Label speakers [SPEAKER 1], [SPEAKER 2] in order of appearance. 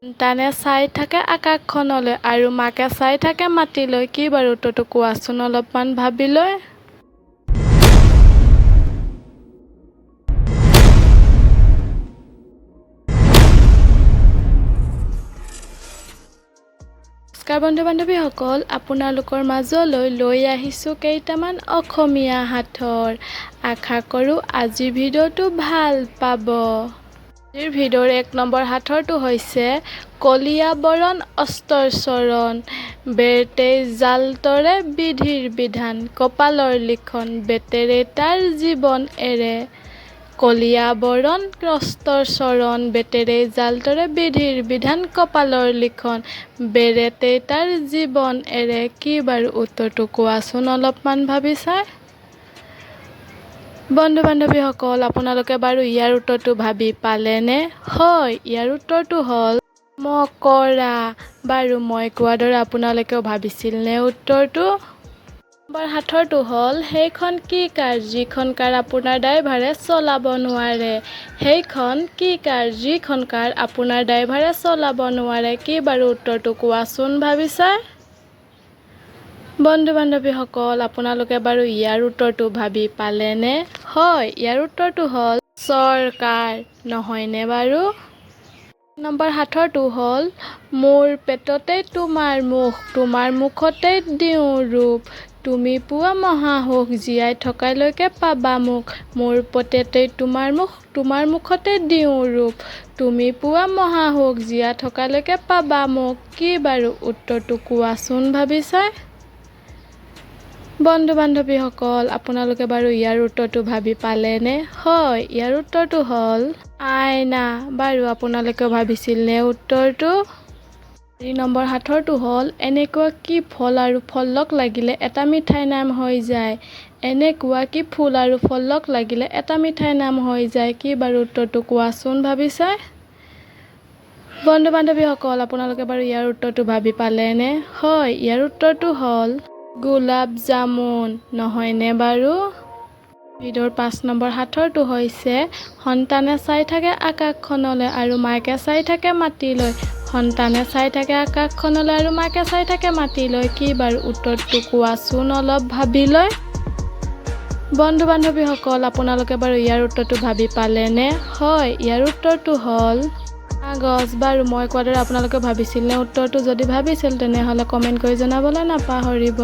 [SPEAKER 1] সন্তানে চাই থাকে আকাশখনলৈ আৰু মাকে চাই থাকে মাটিলৈ। কি বাৰু উত্তৰটো কোৱাচোন অলপমান ভাবি লৈ। নমস্কাৰ বন্ধু বান্ধৱীসকল, আপোনালোকৰ মাজলৈ লৈ আহিছোঁ কেইটামান অসমীয়া সাঁথৰ। আশা কৰোঁ আজিৰ ভিডিঅ'টো ভাল পাব। আজিৰ ভিডিঅ'ৰ 1 নম্বৰ সাঁথৰটো হৈছে কলীয়া বৰণ অস্তৰ চৰণ, বেতেই জাল তৰে বিধিৰ বিধান, কপালৰ লিখন বেতেৰে তাৰ জীৱন এৰে। কলীয়া বৰণ অস্তৰ চৰণ, বেতেৰে জাল তৰে বিধিৰ বিধান, কপালৰ লিখন বেতেই তাৰ জীৱন এৰে। কি বাৰু উত্তৰটো কোৱাচোন অলপমান ভাবি চাই। বন্ধু বান্ধৱীসকল, আপোনালোকে বাৰু ইয়াৰ উত্তৰটো ভাবি পালেনে? হয়, ইয়াৰ উত্তৰটো হ'ল মকৰা। বাৰু মই কোৱাৰ দৰে আপোনালোকেও ভাবিছিলনে উত্তৰটো? নম্বৰ সাঁথৰটো হ'ল সেইখন কি কাৰ যিখন কাৰ আপোনাৰ ড্ৰাইভাৰে চলাব নোৱাৰে। সেইখন কি কাৰ যিখন কাৰ আপোনাৰ ড্ৰাইভাৰে চলাব নোৱাৰে। কি বাৰু উত্তৰটো কোৱাচোন ভাবি চাই। বন্ধু বান্ধৱীসকল, আপোনালোকে বাৰু ইয়াৰ উত্তৰটো ভাবি পালেনে? হয়, ইয়াৰ উত্তৰটো হ'ল চৰকাৰ, নহয়নে বাৰু? নম্বৰ সাঁথৰটো হ'ল মোৰ পেটতেই তোমাৰ মুখ, তোমাৰ মুখতেই দিওঁ ৰূপ, তুমি পোৱা মহাসুখ, জীয়াই থকালৈকে পাবা মোক। মোৰ পেটতেই তোমাৰ মুখ, তোমাৰ মুখতে দিওঁ ৰূপ, তুমি পোৱা মহাসুখ, জীয়াই থকালৈকে পাবা মোক। কি বাৰু উত্তৰটো কোৱাচোন ভাবি চাই। বন্ধু বান্ধৱীসকল, আপোনালোকে বাৰু ইয়াৰ উত্তৰটো ভাবি পালেনে? হয়, ইয়াৰ উত্তৰটো হ'ল আইনা। বাৰু আপোনালোকেও ভাবিছিলনে উত্তৰটো? 2 নম্বৰ সাঁথৰটো হ'ল এনেকুৱা কি ফল আৰু ফল লগ লাগিলে এটা মিঠাই নাম হৈ যায়। এনেকুৱা কি ফুল আৰু ফল লগ লাগিলে এটা মিঠাই নাম হৈ যায়। কি বাৰু উত্তৰটো কোৱাচোন ভাবি চাই। বন্ধু বান্ধৱীসকল, আপোনালোকে বাৰু ইয়াৰ উত্তৰটো ভাবি পালেনে? হয়, ইয়াৰ উত্তৰটো হ'ল গোলাপ জামুন, নহয়নে বাৰু? ভিডিঅ'ৰ 5 নম্বৰ সাঁথৰটো হৈছে সন্তানে চাই থাকে আকাশখনলৈ আৰু মাকে চাই থাকে মাটিলৈ। সন্তানে চাই থাকে আকাশখনলৈ আৰু মাকে চাই থাকে মাটিলৈ। কি বাৰু উত্তৰটো কোৱাচোন অলপ ভাবি লৈ। বন্ধু বান্ধৱীসকল, আপোনালোকে বাৰু ইয়াৰ উত্তৰটো ভাবি পালেনে? হয়, ইয়াৰ উত্তৰটো হ'ল কাগজ। বাৰু মই কোৱাৰ দৰে আপোনালোকে ভাবিছিলনে উত্তৰটো? যদি ভাবিছিল তেনেহ'লে কমেণ্ট কৰি জনাবলৈ নাপাহৰিব।